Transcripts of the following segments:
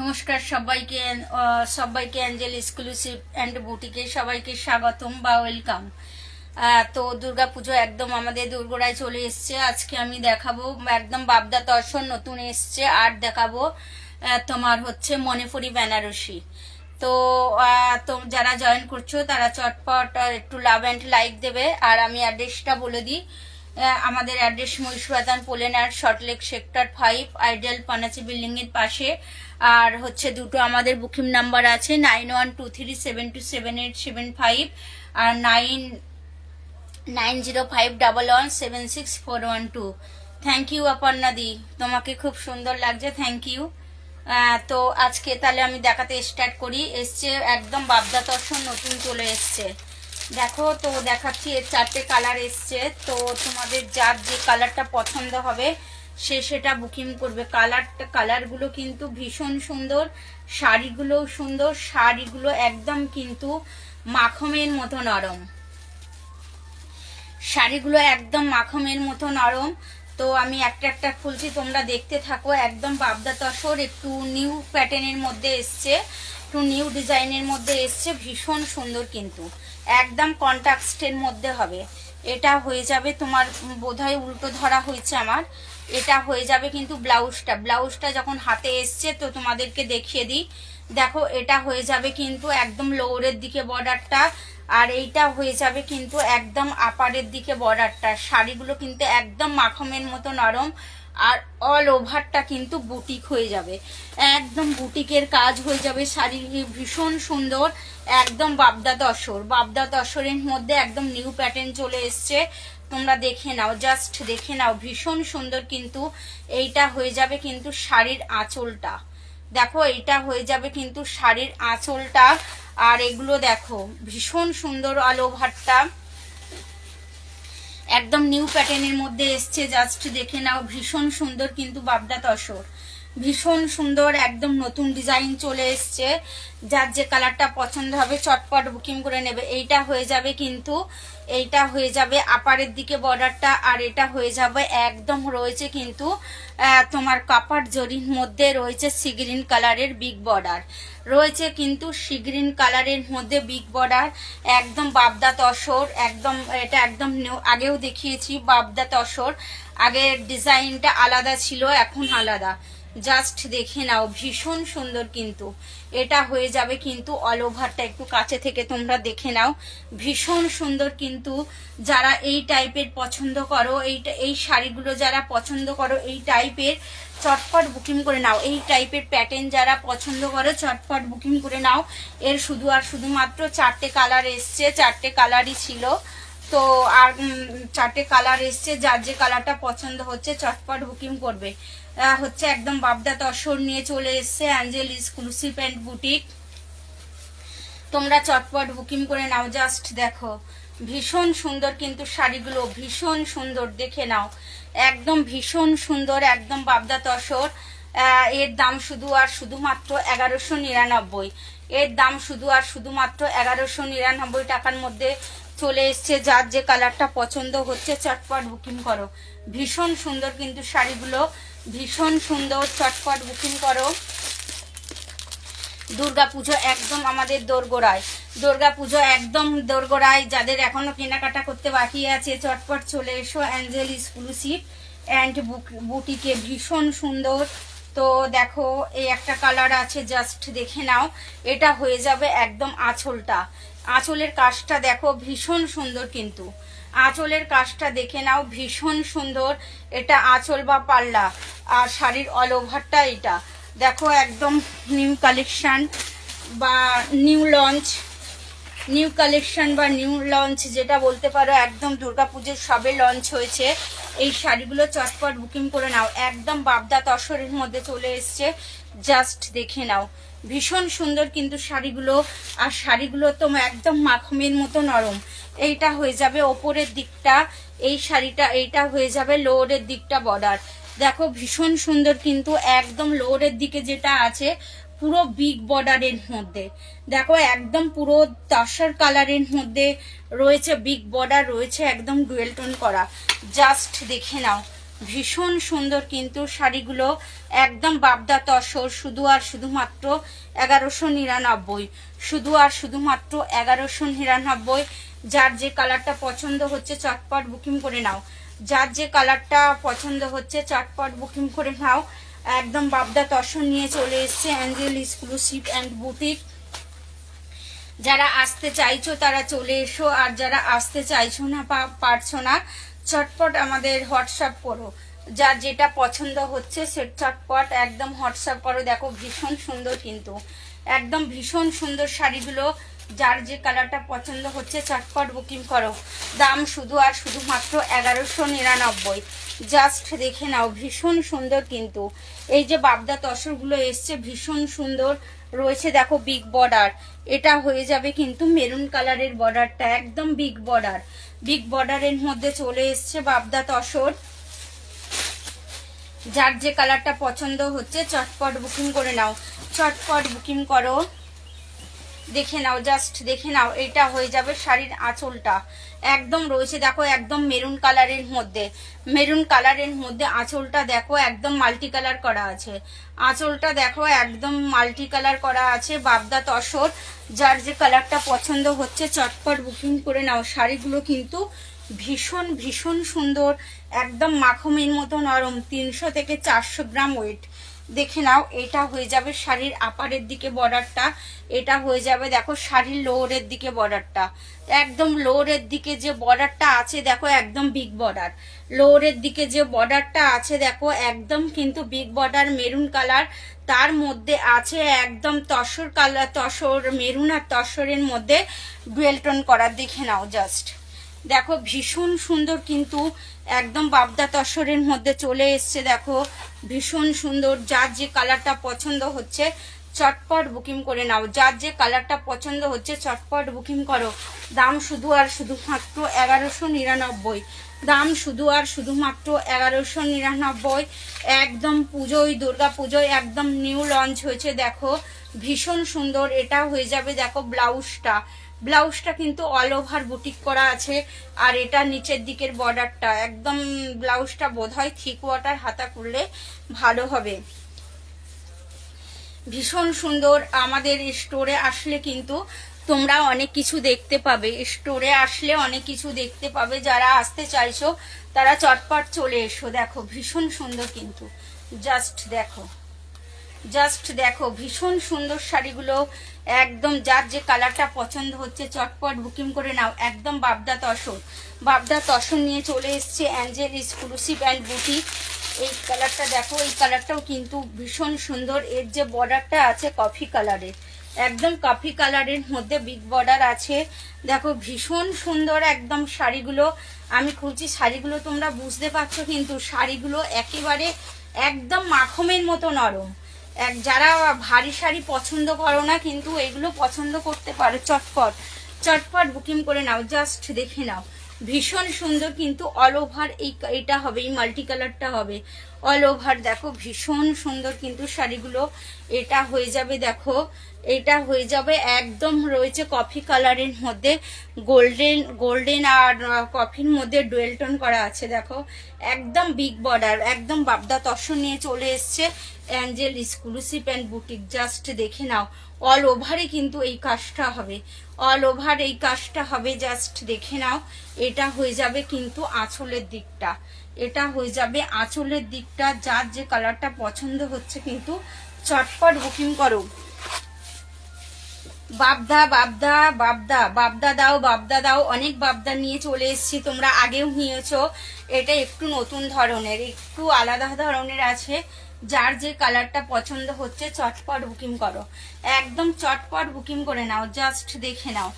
নমস্কার সবাইকে। সবাইকে অ্যাঞ্জেল এক্সক্লুসিভ অ্যান্ড বুটিকে সবাইকে স্বাগতম বা ওয়েলকাম। তো দুর্গাপুজো একদম আমাদের দুর্গড়ায় চলে এসছে। আজকে আমি দেখাবো একদম বাবদা তসর নতুন এসছে আর দেখাবো তোমার হচ্ছে মণিপুরি বেনারসি। তো তো যারা জয়েন করছো তারা চটপট একটু লাভ অ্যান্ড লাইক দেবে। আর আমি অ্যাড্রেসটা বলে দিই। আমাদের address Mahishbathan Polenar Salt Lake sector 5 ideal পানাচি বিল্ডিং এর পাশে। আর হচ্ছে দুটো আমাদের বুকিং নাম্বার আছে 9123727875 আর 990511176412। থ্যাংক ইউ অপর্ণা দি, তোমাকে খুব সুন্দর লাগছে, থ্যাংক ইউ। তো আজকে তাহলে আমি দেখাতে স্টার্ট করি। এসছে একদম বাবদা তসর নতুন চলে এসছে। দেখো তো দেখাচ্ছি, এর 4টে কালার এসছে। তো তোমাদের যার যে কালারটা পছন্দ হবে সে সেটা বুকিং করবে। কালারগুলো কিন্তু ভীষণ সুন্দর, শাড়িগুলোও সুন্দর, শাড়িগুলো একদম কিন্তু মাখনের মতো নরম, শাড়িগুলো একদম মাখনের মতো নরম। তো আমি একটা একটা খুলছি, তোমরা দেখতে থাকো। একদম বাবদা তসর একটু নিউ প্যাটার্নের মধ্যে এসছে, একটু নিউ ডিজাইনের মধ্যে এসছে, ভীষণ সুন্দর কিন্তু একদম কন্ট্রাস্টের মধ্যে হবে। এটা হয়ে যাবে তোমার, বোধহয় উল্টো ধরা হয়েছে আমার, এটা হয়ে যাবে কিন্তু ব্লাউজটা যখন হাতে এসছে তো তোমাদেরকে দেখিয়ে দিই। দেখো এটা হয়ে যাবে কিন্তু একদম লোয়ারের দিকে বর্ডারটা, আর এইটা হয়ে যাবে কিন্তু একদম আপারের দিকে বর্ডারটা। শাড়িগুলো কিন্তু একদম মাখনের মতো নরম, আর অল ওভারটা কিন্তু বুটিক হয়ে যাবে, একদম বুটিকের কাজ হয়ে যাবে। শাড়ি ভীষণ সুন্দর, একদম বাবদা তসরের মধ্যে একদম নিউ প্যাটার্ন চলে এসছে। তোমরা দেখে নাও, জাস্ট দেখে নাও, ভীষণ সুন্দর কিন্তু। এইটা হয়ে যাবে কিন্তু শাড়ির আঁচলটা, দেখো এইটা হয়ে যাবে কিন্তু শাড়ির আঁচলটা। আর এগুলো দেখো ভীষণ সুন্দর, অল ওভারটা একদম নিউ প্যাটার্নের মধ্যে এসছে, জাস্ট দেখে নাও, ভীষণ সুন্দর কিন্তু বাবদা তসর, ভীষণ সুন্দর, একদম নতুন ডিজাইন চলে এসছে। যার যে কালারটা পছন্দ হবে চটপট বুকিং করে নেবে। এইটা হয়ে যাবে কিন্তু, এইটা হয়ে যাবে আপারের দিকে বর্ডারটা, আর এটা হয়ে যাবে একদম রয়েছে কিন্তু তোমার কাপার জরির মধ্যে রয়েছে সি গ্রিন কালারের বিগ বর্ডার, রয়েছে কিন্তু সি গ্রিন কালারের মধ্যে বিগ বর্ডার, একদম বাবদা তসর। একদম এটা একদম আগেও দেখিয়েছি বাবদা তসর, আগের ডিজাইনটা আলাদা ছিল, এখন আলাদা, জাস্ট দেখে নাও, ভীষণ সুন্দর কিন্তু। এটা হয়ে যাবে কিন্তু অল ওভারটা, একটু কাছে থেকে তোমরা দেখে নাও, ভীষণ সুন্দর কিন্তু। যারা এই টাইপের পছন্দ করো, এই শাড়িগুলো যারা পছন্দ করো এই টাইপের, চটপট বুকিং করে নাও। এই টাইপের প্যাটার্ন যারা পছন্দ করো চটপট বুকিং করে নাও। এর শুধু আর শুধুমাত্র 4টে কালার এসছে, 4টে কালারই ছিল। তো আর 4টে কালার এসছে, যার যে কালারটা পছন্দ হচ্ছে চটপট বুকিং করবে। হচ্ছে একদম বাবদা তসর নিয়ে চলে এসছে অ্যাঞ্জেল এক্সক্লুসিভ অ্যান্ড বুটিক। তোমরা চটপট বুকিং করে নাও, জাস্ট দেখো ভীষণ সুন্দর কিন্তু শাড়িগুলো, ভীষণ সুন্দর, দেখে নাও, একদম ভীষণ সুন্দর, একদম বাবদা তসর। এর দাম শুধু আর শুধুমাত্র 1199। এর দাম শুধু আর শুধুমাত্র 1199 টাকার মধ্যে চলে এসছে। যার যে কালারটা পছন্দ হচ্ছে চটপট বুকিং করো। ভীষণ সুন্দর কিন্তু শাড়িগুলো, ভীষণ সুন্দর, চটপট বুকিং করো। দুর্গাপুজো একদম আমাদের দোরগোড়ায়, দুর্গাপুজো একদম দোরগোড়ায়। যাদের এখনো কেনাকাটা করতে বাকি আছে চটপট চলে এসো অ্যাঞ্জেল এক্সক্লুসিভ অ্যান্ড বুটিকে, ভীষণ সুন্দর। তো দেখো এই একটা কালার আছে, জাস্ট দেখে নাও। এটা হয়ে যাবে একদম আঁচলটা, আঁচলের কাজটা দেখো ভীষণ সুন্দর কিন্তু, আঁচলের কাজটা দেখে নাও, ভীষণ সুন্দর। এটা আঁচল বা পাল্লা, আর শাড়ির অল ওভারটা এটা দেখো, একদম নিউ কালেকশন বা নিউ লঞ্চ যেটা বলতে পারো, একদম দুর্গাপুজোর সবে লঞ্চ হয়েছে। এই শাড়িগুলো চটপট বুকিং করে নাও, একদম বাবদা তসরের মধ্যে চলে এসছে, জাস্ট দেখে নাও, ভীষণ সুন্দর কিন্তু শাড়িগুলো। আর শাড়িগুলো তো একদম মাখনের মতো নরম। এইটা হয়ে যাবে ওপরের দিকটা এই শাড়িটা, এইটা হয়ে যাবে লোয়ারের দিকটা বর্ডার। দেখো ভীষণ সুন্দর কিন্তু, একদম লোয়ারের দিকে যেটা আছে পুরো বিগ বর্ডারের মধ্যে, দেখো একদম পুরো তসর কালারের মধ্যে রয়েছে বিগ বর্ডার, রয়েছে একদম ডুয়েল টোন করা, জাস্ট দেখে নাও, ভীষণ সুন্দর কিন্তু শাড়িগুলো, একদম বাবদা তসর, শুধু আর শুধুমাত্র 1199, শুধু আর শুধুমাত্র 1199। যার যে কালারটা পছন্দ হচ্ছে চটপট বুকিং করে নাও, যার যে কালারটা পছন্দ হচ্ছে চটপট বুকিং করে নাও। একদম বাবদা তসর নিয়ে চলে এসছে অ্যাঞ্জেল এক্সক্লুসিভ অ্যান্ড বুটিক। যারা আসতে চাইছো তারা চলে এসো, আর যারা আসতে চাইছো না পারছো না, চটপট আমাদের হোয়াটসঅ্যাপ করো। যার যেটা পছন্দ হচ্ছে সে চটপট একদম হোয়াটসঅ্যাপ করো। দেখো ভীষণ সুন্দর কিন্তু, একদম ভীষণ সুন্দর শাড়িগুলো। যার যে কালারটা পছন্দ হচ্ছে চটপট বুকিং করো। দাম শুধু আর শুধুমাত্র 1199। জাস্ট দেখে নাও, ভীষণ সুন্দর কিন্তু। এই যে বাবদা তসরগুলো এসছে ভীষণ সুন্দর রয়েছে। দেখো বিগ বর্ডার, এটা হয়ে যাবে কিন্তু মেরুন কালারের বর্ডারটা, একদম বিগ বর্ডার। বিগ বর্ডারের মধ্যে চলে এসছে বাবদা তসর। যার যে কালারটা পছন্দ হচ্ছে চটপট বুকিং করে নাও, চটপট বুকিং করো। দেখে নাও, জাস্ট দেখে নাও, এটা হয়ে যাবে শাড়ির আঁচলটা। একদম রয়েছে দেখো একদম মেরুন কালারের মধ্যে, মেরুন কালারের মধ্যে আঁচলটা দেখো একদম মাল্টি কালার করা আছে। আঁচলটা দেখো একদম মাল্টি কালার করা আছে, বাবদা তসর। যার যে কালারটা পছন্দ হচ্ছে চটপট বুকিং করে নাও। শাড়িগুলো কিন্তু ভীষণ ভীষণ সুন্দর, একদম মাখনের মতো নরম, 300 থেকে 400 গ্রাম ওয়েট। দেখে নাও, এটা হয়ে যাবে শাড়ির আপারের দিকে বর্ডারটা, এটা হয়ে যাবে দেখো শাড়ির লোয়ারের দিকে বর্ডারটা। একদম লোয়ারের দিকে যে বর্ডারটা আছে দেখো একদম বিগ বর্ডার। লোয়ারের দিকে যে বর্ডারটা আছে দেখো একদম কিন্তু বিগ বর্ডার, মেরুন কালার। তার মধ্যে আছে একদম তসর কালার, তসর মেরুন আর তসরের মধ্যে ডুয়েল টোন করা। দেখে নাও জাস্ট দেখো ভীষণ সুন্দর কিন্তু, একদম বাবদা তসরের মধ্যে চলে এসছে। দেখো ভীষণ সুন্দর। যার যে কালারটা পছন্দ হচ্ছে চটপট বুকিং করে নাও, যার যে কালারটা পছন্দ হচ্ছে চটপট বুকিং করো। দাম শুধু আর শুধুমাত্র 1199। দাম শুধু আর শুধুমাত্র 1199। একদম পুজোয়, দুর্গা পুজোয় একদম নিউ লঞ্চ হয়েছে। দেখো ভীষণ সুন্দর, এটা হয়ে যাবে দেখো ব্লাউজটা। ব্লাউজটা কিন্তু অল ওভার বুটিক করা আছে, আর এটা নিচের দিকের বর্ডারটা একদম। ব্লাউজটা বোধহয় থিক ওয়াটার হাতা করলে ভালো হবে। ভীষণ সুন্দর। আমাদের স্টোরে আসলে কিন্তু তোমরা অনেক কিছু দেখতে পাবে, স্টোরে আসলে অনেক কিছু দেখতে পাবে। যারা আসতে চাইছো তারা চটপট চলে এসো। দেখো ভীষণ সুন্দর কিন্তু, জাস্ট দেখো, জাস্ট দেখো ভীষণ সুন্দর শাড়িগুলো। একদম যার যে কালারটা পছন্দ হচ্ছে চটপট বুকিং করে নাও। একদম বাবদা তসর, বাবদা তসর নিয়ে চলে এসছে অ্যাঞ্জেল এক্সক্লুসিভ অ্যান্ড বুটিক। এই কালারটা দেখো, এই কালারটাও কিন্তু ভীষণ সুন্দর। এর যে বর্ডারটা আছে কফি কালারের, একদম কফি কালারের মধ্যে বিগ বর্ডার আছে। দেখো ভীষণ সুন্দর একদম শাড়িগুলো। আমি খুলছি শাড়িগুলো, তোমরা বুঝতে পারছো কিন্তু শাড়িগুলো একেবারে একদম মাখনের মতো নরম। যারা ভারী শাড়ি পছন্দ করো না কিন্তু এগুলো পছন্দ করতে পারো, চটপট চটপট বুকিং করে নাও। জাস্ট দেখে নাও, ভীষণ সুন্দর কিন্তু। অল ওভার এটা হবে, এই মাল্টি কালারটা হবে অল ওভার। দেখো ভীষণ সুন্দর কিন্তু শাড়িগুলো। এটা হয়ে যাবে দেখো, এটা হয়ে যাবে একদম রয়েছে কফি কালারের মধ্যে গোল্ডেন, গোল্ডেন আর কফির মধ্যে ডুয়েল টোন করা আছে। দেখো একদম বিগ বর্ডার, একদম বাবদা তসর নিয়ে চলে এসছে Angel exclusive and boutique. Just দেখে নাও, অল ওভারে কিন্তু এই কাজটা হবে, অল ওভার এই কাজটা হবে। জাস্ট দেখে নাও, এটা হয়ে যাবে কিন্তু আঁচলের দিকটা, এটা হয়ে যাবে আঁচলের দিকটা। যার যে কালারটা পছন্দ হচ্ছে কিন্তু চটপট বুকিং করো। বাবদা বাবদা বাবদা বাবদা দাও, বাবদা দাও। অনেক বাবদা নিয়ে চলে এসেছি, তোমরা আগেও নিয়েছো। এটা একটু নতুন ধরনের, একটু আলাদা ধরনের আছে। যার যে কালারটা পছন্দ হচ্ছে চটপট বুকিং করো, একদম চটপট বুকিং করে নাও। জাস্ট দেখে নাও,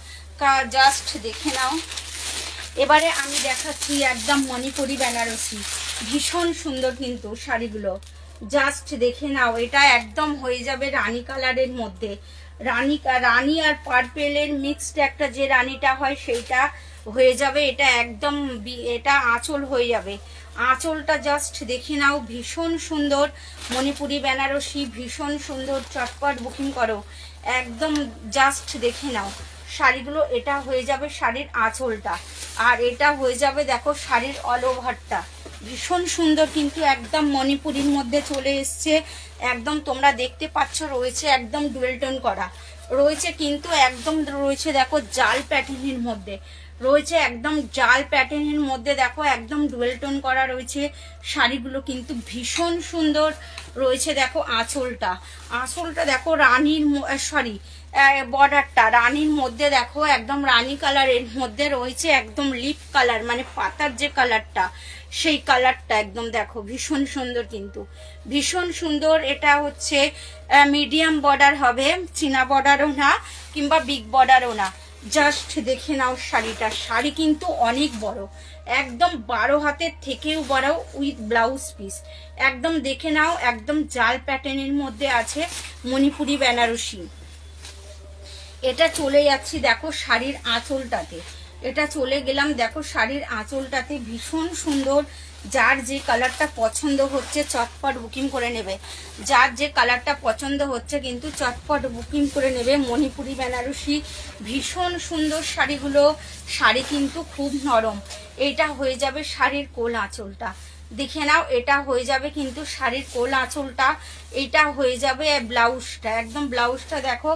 জাস্ট দেখে নাও। এবারে আমি দেখাচ্ছি একদম মণিপুরি বেনারসি, ভীষণ সুন্দর কিন্তু শাড়িগুলো। জাস্ট দেখে নাও, এটা একদম হয়ে যাবে রানী কালারের মধ্যে, রানী আর পার্পেলের মিক্সড একটা যে রানীটা হয় সেইটা হয়ে যাবে। এটা একদম এটা আঁচল হয়ে যাবে, আঁচলটা জাস্ট দেখে নাও। ভীষণ সুন্দর মণিপুরি বেনারসি, ভীষণ সুন্দর। চটপট বুকিং করো, একদম জাস্ট দেখে নাও শাড়িগুলো। এটা হয়ে যাবে শাড়ির আঁচলটা, আর এটা হয়ে যাবে দেখো শাড়ির অল ওভারটা। ভীষণ সুন্দর কিন্তু একদম মণিপুরির মধ্যে চলে এসছে। একদম তোমরা দেখতে পাচ্ছ রয়েছে একদম ডুয়েল টোন করা রয়েছে, কিন্তু একদম রয়েছে দেখো জাল প্যাটার্নের মধ্যে রয়েছে, একদম জাল প্যাটার্নের মধ্যে দেখো একদম ডুয়েল টোন করা রয়েছে। শাড়িগুলো কিন্তু ভীষণ সুন্দর রয়েছে। দেখো আঁচলটা দেখো রানীর সরি বর্ডারটা রানীর মধ্যে দেখো একদম রানী কালারের মধ্যে রয়েছে, একদম লিপ কালার মানে পাতার যে কালারটা সেই কালারটা একদম দেখো ভীষণ সুন্দর, কিন্তু ভীষণ সুন্দর। এটা হচ্ছে মিডিয়াম বর্ডার হবে, চীনা বর্ডারও না কিংবা বিগ বর্ডারও না। জাস্ট দেখে নাও শাড়িটা, শাড়ি কিন্তু অনেক বড়, একদম 12 হাতের থেকেও বড় উইথ ব্লাউজ পিস। একদম দেখে নাও, একদম জাল প্যাটার্নের মধ্যে আছে মণিপুরি বেনারসি। এটা চলে যাচ্ছি দেখো শাড়ির আঁচলটাতে, এটা চলে গেলাম দেখো শাড়ির আঁচলটাতে ভীষণ সুন্দর। যার যে কালারটা পছন্দ হচ্ছে চটপট বুকিং করে নেবে, যার যে কালারটা পছন্দ হচ্ছে কিন্তু চটপট বুকিং করে নেবে। মণিপুরি বেনারসি ভীষণ সুন্দর শাড়িগুলো, শাড়ি কিন্তু খুব নরম। এইটা হয়ে যাবে শাড়ির কোল আঁচলটা, দেখে নাও এটা হয়ে যাবে কিন্তু শাড়ির কোল আঁচলটা। এইটা হয়ে যাবে ব্লাউজটা, একদম ব্লাউজটা দেখো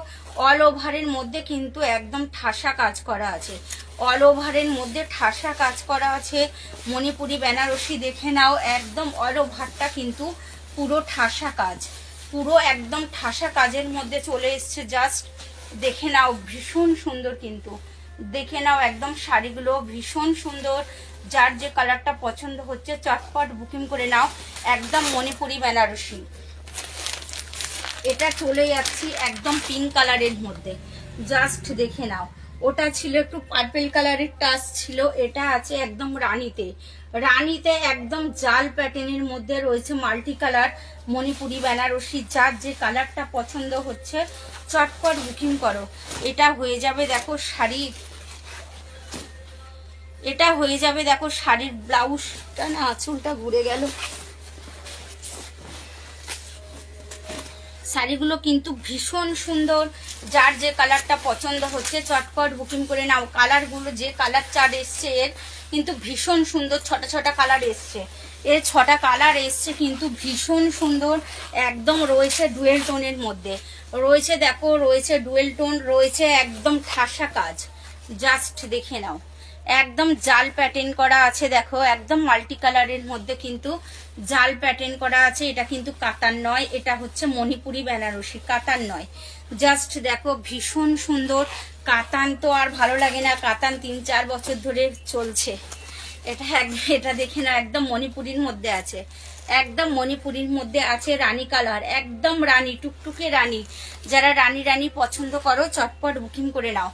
অল ওভারের মধ্যে কিন্তু একদম ঠাসা কাজ করা আছে, অল ওভারের মধ্যে ঠাসা কাজ করা আছে মণিপুরি বেনারসি। দেখে নাও একদম অল ওভারটা কিন্তু পুরো ঠাসা কাজ, পুরো একদম ঠাসা কাজের মধ্যে চলে এসছে। জাস্ট দেখে নাও ভীষণ সুন্দর, কিন্তু দেখে নাও একদম শাড়িগুলো ভীষণ সুন্দর। যার যে কালারটা পছন্দ হচ্ছে চটপট বুকিং করে নাও, একদম মণিপুরি বেনারসি। এটা চলে যাচ্ছি একদম পিঙ্ক কালারের মধ্যে, জাস্ট দেখে নাও। ওটা ছিল একটু পার্পল কালারের টাচ ছিল, এটা আছে একদম রানীতে একদম জাল প্যাটার্নের মধ্যে রয়েছে মাল্টি কালার মণিপুরি বেনারসি। যার যে কালারটা পছন্দ হচ্ছে চটপট বুকিং করো। এটা হয়ে যাবে দেখো শাড়ি, এটা হয়ে যাবে দেখো শাড়ির ব্লাউজটা, না আঁচলটা ঘুরে গেল। শাড়িগুলো কিন্তু ভীষণ সুন্দর, যার যে কালারটা পছন্দ হচ্ছে চটপট বুকিং করে নাও। কালারগুলো যে কালার চার্ট এসছে এর কিন্তু ভীষণ সুন্দর, ছটা কালার এসছে, এর 6টা কালার এসছে কিন্তু ভীষণ সুন্দর। একদম রয়েছে ডুয়েল টোনের মধ্যে রয়েছে, দেখো রয়েছে ডুয়েল টোন, রয়েছে একদম ঠাসা কাজ। জাস্ট দেখে নাও একদম জাল প্যাটার্ন করা আছে, দেখো একদম মাল্টি কালারের মধ্যে কিন্তু জাল প্যাটার্ন করা আছে। এটা কিন্তু কাতান নয়, এটা হচ্ছে মণিপুরি বেনারসি, কাতান নয়। জাস্ট দেখো ভীষণ সুন্দর। কাতান তো আর ভালো লাগে না, কাতান 3-4 বছর ধরে চলছে। এটা দেখে না একদম মণিপুরির মধ্যে আছে, একদম মণিপুরির মধ্যে আছে রানী কালার, একদম রানী টুকটুকে রানী। যারা রানী পছন্দ করো চটপট বুকিং করে নাও,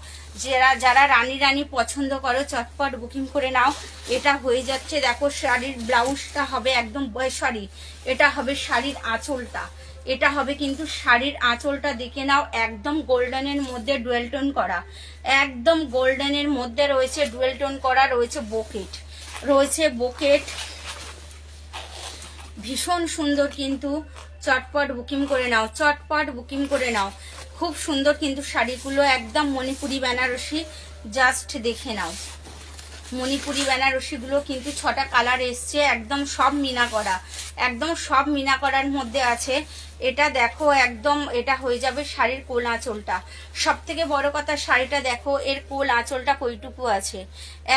যারা রানী পছন্দ করো চটপট বুকিং করে নাও। এটা হয়ে যাচ্ছে দেখো শাড়ির ব্লাউজটা হবে একদম সরি, এটা হবে শাড়ির আঁচলটা, এটা হবে কিন্তু শাড়ির আঁচলটা দেখে নাও একদম গোল্ডেনের মধ্যে ডুয়েল টোন করা, একদম গোল্ডেনের মধ্যে রয়েছে ডুয়েল টোন করা, রয়েছে বোকেট ভীষণ সুন্দর, কিন্তু চটপট বুকিং করে নাও, চটপট বুকিং করে নাও। খুব সুন্দর কিন্তু শাড়িগুলো একদম মণিপুরি বেনারসি। জাস্ট দেখে নাও মণিপুরি বেনারসিগুলো কিন্তু 6টা কালার এসছে, একদম সব মিনা করা, একদম সব মিনা করার মধ্যে আছে। এটা দেখো একদম এটা হয়ে যাবে শাড়ির কোল আঁচলটা। সব থেকে বড় কথা শাড়িটা দেখো এর কোল আঁচলটা কইটুকু আছে,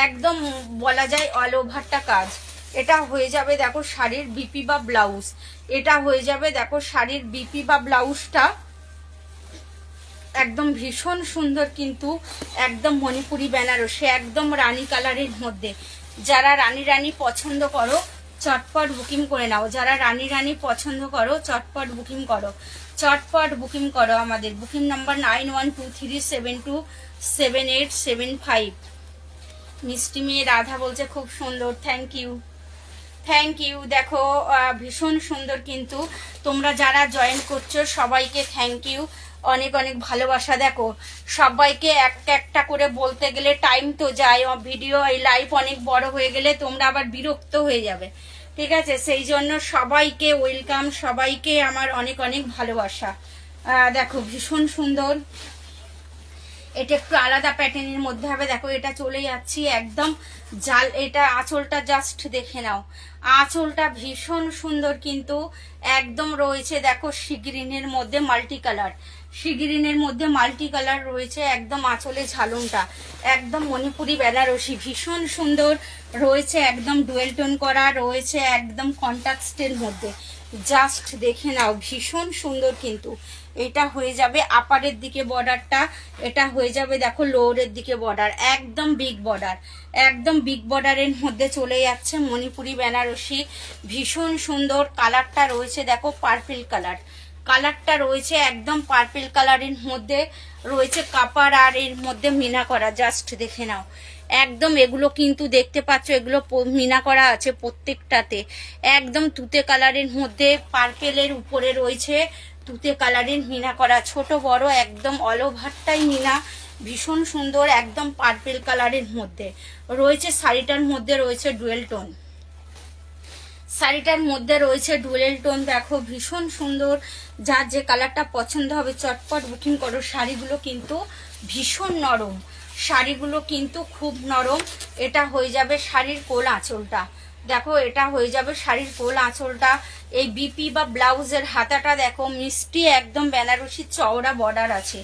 একদম বলা যায় অল ওভারটা কাজ। এটা হয়ে যাবে দেখো শাড়ির বিপি বা ব্লাউজ, এটা হয়ে যাবে দেখো শাড়ির বিপি বা ব্লাউজটা একদম ভীষণ সুন্দর, কিন্তু একদম মণিপুরি বেনারসি একদম রানী কালারের মধ্যে। যারা রানী পছন্দ করো চটপট বুকিং করে নাও, যারা রানী পছন্দ করো চটপট বুকিং করো, চটপট বুকিং করো। আমাদের বুকিং নাম্বার 9123727875। মিষ্টি মেয়ে রাধা বলছে খুব সুন্দর, থ্যাংক ইউ। দেখো ভীষণ সুন্দর, কিন্তু তোমরা যারা জয়েন করছো সবাইকে থ্যাংক ইউ, অনেক ভালোবাসা। দেখো সবাইকে একটা করে বলতে গেলে টাইম তো যায়, ভিডিও এই লাইভ অনেক বড় হয়ে গেলে তোমরা আবার বিরক্ত হয়ে যাবে, ঠিক আছে? সেই জন্য সবাইকে ওয়েলকাম, সবাইকে আমার অনেক ভালোবাসা। দেখো ভীষণ সুন্দর, এটা একটু আলাদা প্যাটার্নের মধ্যে হবে। দেখো এটা চলে যাচ্ছি একদম জাল। এটা আঁচলটা জাস্ট দেখে নাও, আঁচলটা ভীষণ সুন্দর কিন্তু একদম রয়েছে। দেখো সি গ্রিনের মধ্যে মাল্টি কালার, সি গ্রিনের মধ্যে মাল্টি কালার রয়েছে একদম। আঁচলে ঝালনটা একদম মণিপুরি বেনারসি ভীষণ সুন্দর রয়েছে, একদম ডুয়েল টোন করা রয়েছে, একদম কন্ট্রাস্টের মধ্যে। জাস্ট দেখে নাও ভীষণ সুন্দর কিন্তু। এটা হয়ে যাবে আপারের দিকে বর্ডারটা, এটা হয়ে যাবে দেখো লোয়ারের দিকে বর্ডার, একদম বিগ বর্ডার, একদম বিগ বর্ডারের মধ্যে চলে যাচ্ছে মণিপুরি বেনারসি ভীষণ সুন্দর। কালারটা রয়েছে দেখো পার্পল কালার, কালারটা রয়েছে একদম পার্পল কালারের মধ্যে রয়েছে কাপার, আর এর মধ্যে মিনা করা। জাস্ট দেখে নাও একদম। এগুলো কিন্তু দেখতে পাচ্ছ এগুলো মিনা করা আছে প্রত্যেকটাতে, একদম তুতে কালারের মধ্যে পার্পেলের উপরে রয়েছে তুতে কালারের মিনা করা, ছোট বড় একদম অল ওভারটাই মিনা ভীষণ সুন্দর, একদম পার্পেল কালারের মধ্যে রয়েছে। শাড়িটার মধ্যে রয়েছে ডুয়েল টোন, শাড়িটার মধ্যে রয়েছে ডুয়েল টোন। দেখো ভীষণ সুন্দর, যার যে কালারটা পছন্দ হবে চটপট বুকিং করো। শাড়িগুলো কিন্তু ভীষণ নরম, শাড়িগুলো কিন্তু খুব নরম। এটা হয়ে যাবে শাড়ির কোল আঁচলটা, দেখো এটা হয়ে যাবে শাড়ির কোল আঁচলটা। এই বিপি বা ব্লাউজের হাতাটা দেখো মিষ্টি একদম বেনারসি চওড়া বর্ডার আছে।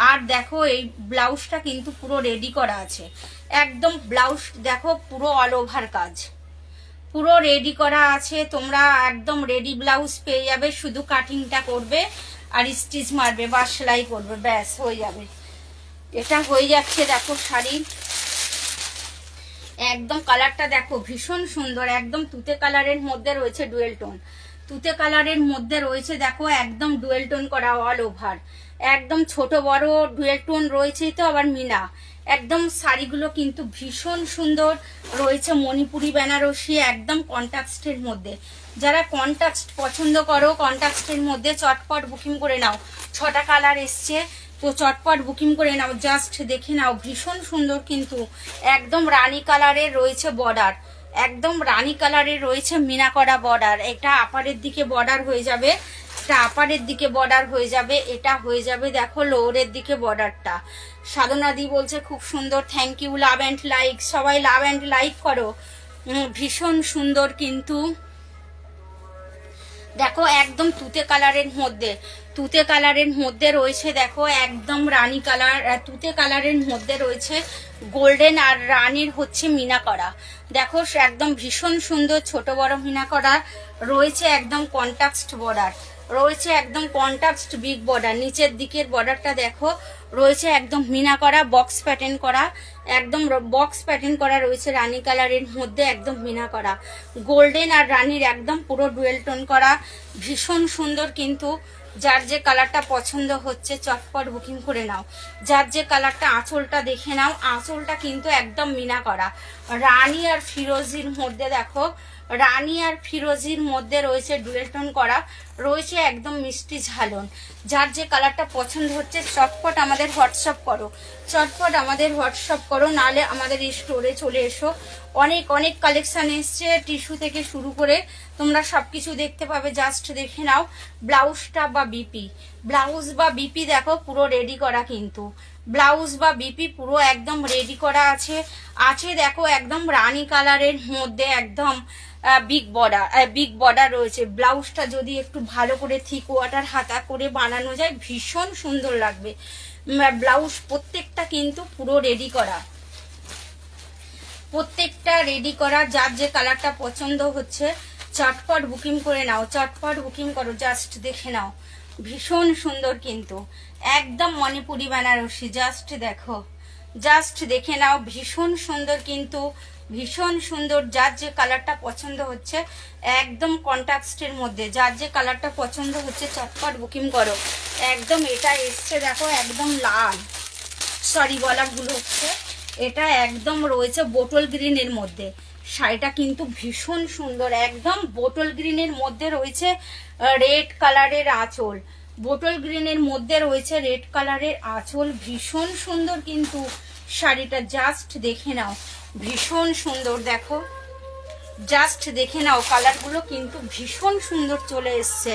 আর দেখো এই ব্লাউজটা কিন্তু পুরো রেডি করা আছে একদম। ব্লাউজ দেখো পুরো অল ওভার কাজ, পুরো রেডি করা আছে। তোমরা একদম রেডি ব্লাউজ পেয়ে যাবে, শুধু কাটিংটা করবে আর স্টিচ মারবে বা সেলাই করবে, ব্যাস হয়ে যাবে। এটা হয়ে যাচ্ছে দেখো শাড়ি একদম। কালারটা দেখো ভীষণ সুন্দর, একদম তুতে কালারের মধ্যে রয়েছে ডুয়েল টোন, তুতে কালারের মধ্যে রয়েছে দেখো একদম ডুয়েল টোন করা অল ওভার, একদম ছোট বড় ডুয়েল টোন রয়েছে তো আবার মিনা একদম। শাড়িগুলো কিন্তু ভীষণ সুন্দর রয়েছে মণিপুরি বেনারসি একদম কন্ট্রাস্টের মধ্যে। যারা কন্ট্রাস্ট পছন্দ করো কন্ট্রাস্টের মধ্যে চটপট বুকিং করে নাও। 6টা কালার এসছে তো চটপট বুকিং করে নাও। জাস্ট দেখে নাও ভীষণ সুন্দর কিন্তু একদম রানী কালারের রয়েছে বর্ডার, একদম রানী কালারের রয়েছে মিনা করা বর্ডার। এটা আপারের দিকে বর্ডার হয়ে যাবে, এটা আপারের দিকে বর্ডার হয়ে যাবে। এটা হয়ে যাবে দেখো লোয়ারের দিকে বর্ডারটা। সাধনাদি বলছে খুব সুন্দর, thank you, love and like. সবাই লাভ অ্যান্ড লাইক করো। ভীষণ সুন্দর কিন্তু দেখো একদম তুতে কালারের মধ্যে, তুতে কালারের মধ্যে রয়েছে দেখো একদম রানী কালার, তুতে কালারের মধ্যে রয়েছে গোল্ডেন আর রানীর হচ্ছে মিনা করা। দেখো একদম ভীষণ সুন্দর ছোট বড় মিনা করা রয়েছে, একদম কন্ট্রাস্ট বর্ডার রয়েছে, একদম কন্ট্রাস্ট বিগ বর্ডার। নিচের দিকের বর্ডারটা দেখো রয়েছে একদম মিনা করা, বক্স প্যাটার্ন করা, একদম বক্স প্যাটার্ন করা রয়েছে রানী কালারের মধ্যে একদম মিনা করা। গোল্ডেন আর রানীর একদম পুরো ডুয়েল টোন করা ভীষণ সুন্দর কিন্তু। যার যে কালারটা পছন্দ হচ্ছে চটপট বুকিং করে নাও। যার যে কালারটা আঁচলটা দেখে নাও, আঁচলটা কিন্তু একদম মিনা করা রানী আর ফিরোজির মধ্যে। দেখো রানী আর ফিরোজির মধ্যে রয়েছে ডুয়েল টোন করা রয়েছে একদম মিষ্টি ঝালন। যার যে কালারটা পছন্দ হচ্ছে চটপট আমাদের হোয়াটসঅ্যাপ করো, চটপট আমাদের হোয়াটসঅ্যাপ করো, নালে আমাদের স্টোরে চলে এসো। অনেক অনেক কালেকশন এসছে, টিস্যু থেকে শুরু করে তোমরা সবকিছু দেখতে পাবে। জাস্ট দেখে নাও ব্লাউজটা বা বিপি, ব্লাউজ বা বিপি দেখো পুরো রেডি করা কিন্তু। ব্লাউজ বা বিপি পুরো একদম রেডি করা আছে। আছে দেখো একদম রানী কালারের মধ্যে একদম বিগ বর্ডার রয়েছে। ব্লাউজটা যদি একটু ভালো করে থিক ওয়াটার হাতা করে বানানো যায় ভীষণ সুন্দর লাগবে। ব্লাউজ প্রত্যেকটা কিন্তু পুরো রেডি করা, প্রত্যেকটা রেডি করা। যার যে কালারটা পছন্দ হচ্ছে চটপট বুকিং করে নাও, চটপট বুকিং করো। জাস্ট দেখে নাও ভীষণ সুন্দর কিন্তু একদম মণিপুরি বেনারসি। জাস্ট দেখো, জাস্ট দেখে নাও ভীষণ সুন্দর কিন্তু, ভীষণ সুন্দর। যার যে কালারটা পছন্দ হচ্ছে একদম কন্ট্রাস্টের মধ্যে, যার যে কালারটা পছন্দ হচ্ছে চটপট বুকিং করো। একদম এটা এসছে দেখো একদম লাল, সরি বলা ভুল হচ্ছে, এটা একদম রয়েছে বোটল গ্রিনের মধ্যে। শাড়িটা কিন্তু ভীষণ সুন্দর, একদম বোটল গ্রিনের মধ্যে রয়েছে রেড কালারের আঁচল, বোটল গ্রিনের মধ্যে রয়েছে রেড কালারের আঁচল। ভীষণ সুন্দর কিন্তু শাড়িটা। জাস্ট দেখে নাও ভীষণ সুন্দর। দেখো জাস্ট দেখে নাও কালারগুলো কিন্তু ভীষণ সুন্দর চলে এসছে।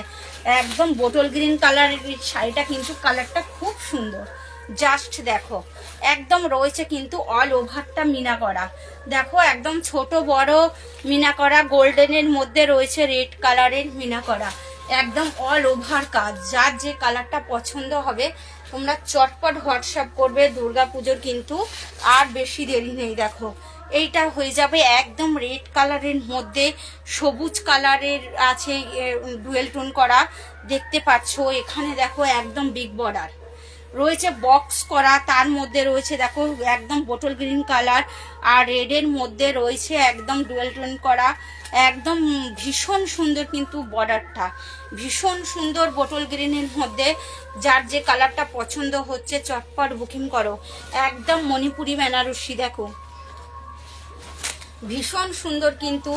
একদম বোটল গ্রিন কালারের শাড়িটা কিন্তু কালারটা খুব সুন্দর, জাস্ট দেখো একদম রয়েছে কিন্তু অল ওভারটা মিনা করা। দেখো একদম ছোট বড় মিনা করা, গোল্ডেনের মধ্যে রয়েছে রেড কালারের মিনা করা, একদম অল ওভার কাজ। যার যে কালারটা পছন্দ হবে তোমরা চটপট হোয়াটসঅ্যাপ করবে। দুর্গাপুজোর কিন্তু আর বেশি দেরি নেই। দেখো এইটা হয়ে যাবে একদম রেড কালারের মধ্যে সবুজ কালারের আছে ডুয়েল টোন করা, দেখতে পাচ্ছ এখানে। দেখো একদম বিগ বর্ডার রয়েছে বক্স করা, তার মধ্যে রয়েছে দেখো একদম বোটল গ্রিন কালার আর রেডের মধ্যে রয়েছে একদম ডুয়েল টোন করা, একদম ভীষণ সুন্দর কিন্তু বর্ডারটা, ভীষণ সুন্দর বোটল গ্রিনের মধ্যে। যার যে কালারটা পছন্দ হচ্ছে চটপট বুকিং করো। একদম মণিপুরি বেনারসি, দেখো ভীষণ সুন্দর কিন্তু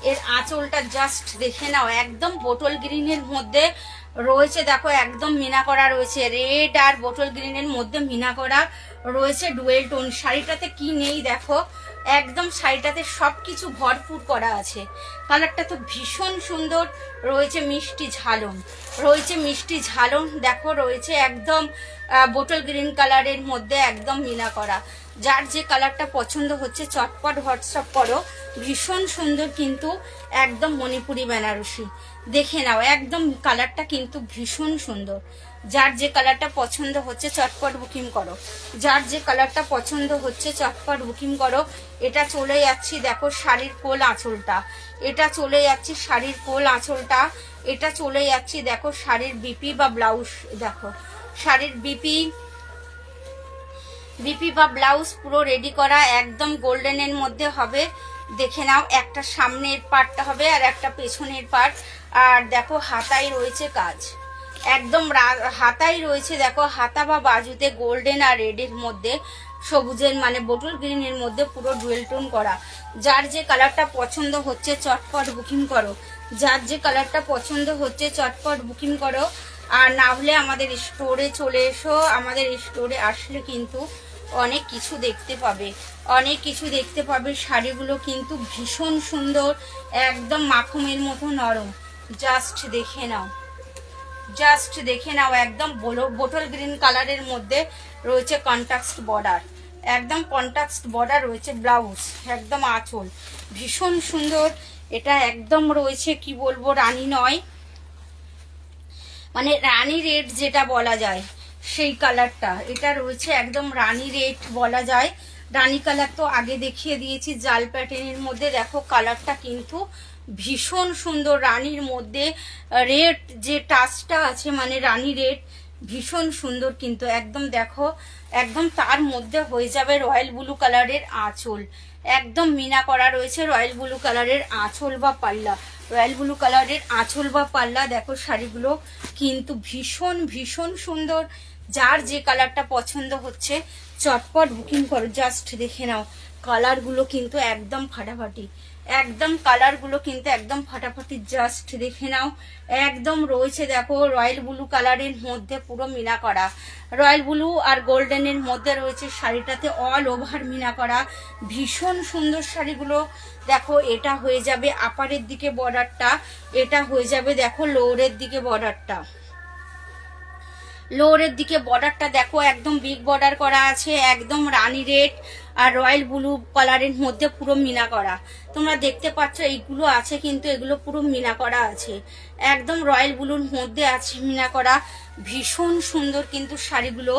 এর আঁচলটা জাস্ট দেখে নাও, একদম বোটল গ্রিনের মধ্যে রয়েছে। দেখো একদম মিনা করা রয়েছে, রেড আর বোটল গ্রিনের মধ্যে মিনা করা রয়েছে ডুয়েল টোন। শাড়িটাতে কি নেই দেখো, একদম শাড়িটাতে সব কিছু ভরপুর করা আছে। কালারটা তো ভীষণ সুন্দর রয়েছে, মিষ্টি ঝালন রয়েছে, মিষ্টি ঝালন দেখো রয়েছে একদম বোটল গ্রিন কালারের মধ্যে একদম মিনা করা। যার যে কালারটা পছন্দ হচ্ছে চটপট হোয়াটসঅ্যাপ করো। ভীষণ সুন্দর কিন্তু একদম মণিপুরি বেনারসি, দেখে নাও একদম কালারটা কিন্তু ভীষণ সুন্দর। যার যে কালারটা পছন্দ হচ্ছে চটপট বুকিং করো, যার যে কালারটা পছন্দ হচ্ছে চটপট বুকিং করো। এটা চলে যাচ্ছি দেখো শাড়ির কোল আঁচলটা, এটা চলে যাচ্ছি শাড়ির কোল আঁচলটা, এটা চলে যাচ্ছি দেখো শাড়ির বিপি বা ব্লাউজ। দেখো শাড়ির বিপি বা ব্লাউজ পুরো রেডি করা, একদম গোল্ডেনের মধ্যে হবে। দেখে নাও একটা সামনের পার্টটা হবে আর একটা পেছনের পার্ট। আর দেখো হাতায় রয়েছে কাজ, একদম হাতায় রয়েছে দেখো হাতা বা বাজুতে গোল্ডেন আর রেডের মধ্যে সবুজের মানে বোটল গ্রিনের মধ্যে পুরো ডুয়েল টোন করা। যার যে কালারটা পছন্দ হচ্ছে চটপট বুকিং করো, যার যে কালারটা পছন্দ হচ্ছে চটপট বুকিং করো। আর না হলে আমাদের স্টোরে চলে এসো, আমাদের স্টোরে আসলে কিন্তু অনেক কিছু দেখতে পাবে, অনেক কিছু দেখতে পাবে। শাড়িগুলো কিন্তু ভীষণ সুন্দর, একদম মাখনের মতো নরম। জাস্ট দেখে নাও, জাস্ট দেখে নাও একদম বোটল গ্রিন কালারের মধ্যে রয়েছে কন্ট্রাস্ট বর্ডার, একদম কন্ট্রাস্ট বর্ডার রয়েছে ব্লাউজ, একদম আঁচল ভীষণ সুন্দর। এটা একদম রয়েছে কি বলবো রানী নয়, মানে রানী রেড যেটা বলা যায় সেই কালারটা, এটা রয়েছে একদম রানী রেড বলা যায়। রানী কালার তো আগে দেখিয়ে দিয়েছি জাল প্যাটার্নের মধ্যে। দেখো কালারটা কিন্তু ভীষণ সুন্দর, রানীর মধ্যে রেড যে টাচটা আছে মানে রানী রেড ভীষণ সুন্দর কিন্তু একদম। দেখো একদম তার মধ্যে হয়ে যাবে রয়্যাল ব্লু কালারের আঁচল, একদম মিনা করা রয়েছে রয়্যাল ব্লু কালারের আঁচল বা পাল্লা, রয়্যাল ব্লু কালারের আঁচল বা পাল্লা। দেখো শাড়িগুলো কিন্তু ভীষণ ভীষণ সুন্দর। যার যে কালারটা পছন্দ হচ্ছে চটপট বুকিং করো। জাস্ট দেখে নাও কালারগুলো কিন্তু একদম ফাটাফাটি, একদম কালারগুলো কিন্তু একদম ফাটাফাটি। জাস্ট দেখে নাও একদম রয়েছে দেখো রয়্যাল ব্লু কালারের মধ্যে পুরো মিনা করা, রয়্যাল ব্লু আর গোল্ডেনের মধ্যে রয়েছে শাড়িটাতে অল ওভার মিনা করা, ভীষণ সুন্দর শাড়িগুলো। দেখো এটা হয়ে যাবে আপারের দিকে বর্ডারটা, এটা হয়ে যাবে দেখো লোয়ারের দিকে বর্ডারটা। লোয়ারের দিকে বর্ডারটা দেখো একদম বিগ বর্ডার করা আছে, একদম রানী রেড আর রয়্যাল ব্লু কালারের মধ্যে পুরো মিনা করা। তোমরা দেখতে পাচ্ছ এইগুলো আছে কিন্তু এগুলো পুরো মিনা করা আছে, একদম রয়্যাল ব্লুর মধ্যে আছে মিনা করা। ভীষণ সুন্দর কিন্তু শাড়িগুলো,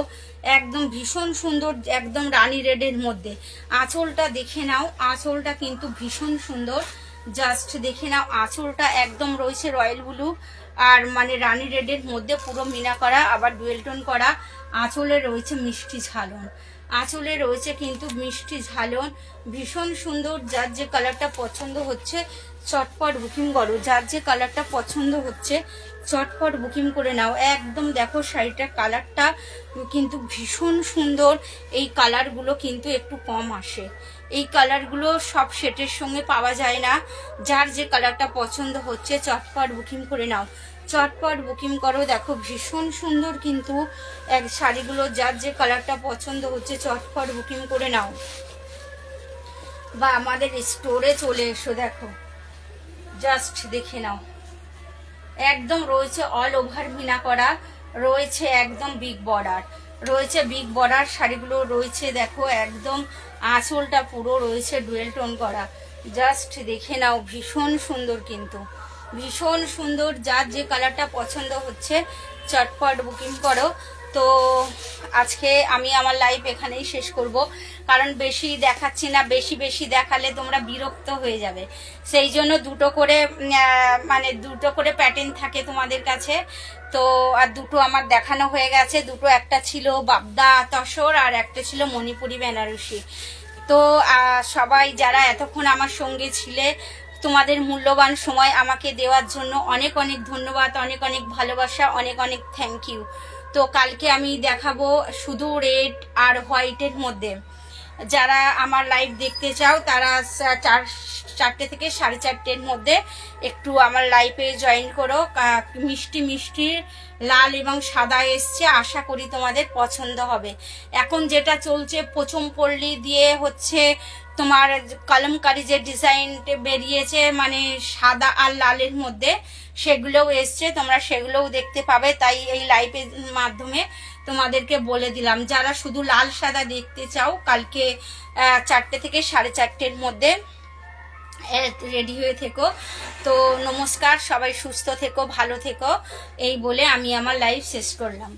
একদম ভীষণ সুন্দর, একদম রানী রেডের মধ্যে। আঁচলটা দেখে নাও, আঁচলটা কিন্তু ভীষণ সুন্দর। জাস্ট দেখে নাও আঁচলটা একদম রয়েছে রয়্যাল ব্লু আর মানে রানী রেডের মধ্যে পুরো মিনা করা, আবার ডুয়েল টোন করা। আঁচলে রয়েছে মিষ্টি ঝালন, আঁচলে রয়েছে কিন্তু মিষ্টি ঝালন, ভীষণ সুন্দর। যার যে কালারটা পছন্দ হচ্ছে চটপট বুকিং করো, যার যে কালারটা পছন্দ হচ্ছে চটপট বুকিং করে নাও। একদম দেখো শাড়িটার কালারটা কিন্তু ভীষণ সুন্দর। এই কালারগুলো কিন্তু একটু কম আসে, এই কালারগুলো সব সেটের সঙ্গে পাওয়া যায় না। যার যে কালারটা পছন্দ হচ্ছে চটপট বুকিং করে নাও, চটপট বুকিং করো। দেখো ভীষণ সুন্দর কিন্তু এক শাড়িগুলো, যার যে কালারটা পছন্দ হচ্ছে চটপট বুকিং করে নাও বা আমাদের স্টোরে চলে এসো। দেখো জাস্ট দেখে নাও একদম রয়েছে অল ওভার মিনা করা, রয়েছে একদম বিগ বর্ডার, রয়েছে বিগ বর্ডার শাড়িগুলো রয়েছে, দেখো একদম আঁচলটা পুরো রয়েছে ডুয়েল টোন করা। জাস্ট দেখে নাও, ভীষণ সুন্দর, কিন্তু ভীষণ সুন্দর। যার যে কালারটা পছন্দ হচ্ছে চটপট বুকিং করো। তো আজকে আমি আমার লাইভ এখানেই শেষ করব, কারণ বেশি দেখাচ্ছি না, বেশি বেশি দেখালে তোমরা বিরক্ত হয়ে যাবে। সেই জন্য দুটো করে মানে দুটো করে প্যাটার্ন থাকে তোমাদের কাছে। তো আর দুটো আমার দেখানো হয়ে গেছে, দুটো একটা ছিল বাবদা তসর আর একটা ছিল মণিপুরি বেনারসি। তো সবাই যারা এতক্ষণ আমার সঙ্গে ছিলে, তোমাদের মূল্যবান সময় আমাকে দেওয়ার জন্য অনেক অনেক ধন্যবাদ, অনেক অনেক ভালোবাসা, অনেক অনেক থ্যাংক ইউ। তো কালকে আমি দেখাবো শুধু রেড আর হোয়াইটের মধ্যে। যারা আমার লাইভ দেখতে চাও তারা 4টে থেকে 4:30-এর মধ্যে একটু আমার লাইভে জয়েন করো। মিষ্টি মিষ্টি লাল এবং সাদা এসছে, আশা করি তোমাদের পছন্দ হবে। এখন যেটা চলছে পচমপল্লি দিয়ে হচ্ছে তোমার কলমকারি যে ডিজাইন বেরিয়েছে, মানে সাদা আর লালের মধ্যে, সেগুলোও এসছে, তোমরা সেগুলোও দেখতে পাবে। তাই এই লাইভের মাধ্যমে তোমাদেরকে বলে দিলাম, যারা শুধু লাল সাদা দেখতে চাও কালকে 4টে থেকে 4:30-এর মধ্যে রেডি হয়ে থেকো। তো নমস্কার, সবাই সুস্থ থেকো, ভালো থেকো, এই বলে আমি আমার লাইভ শেষ করলাম।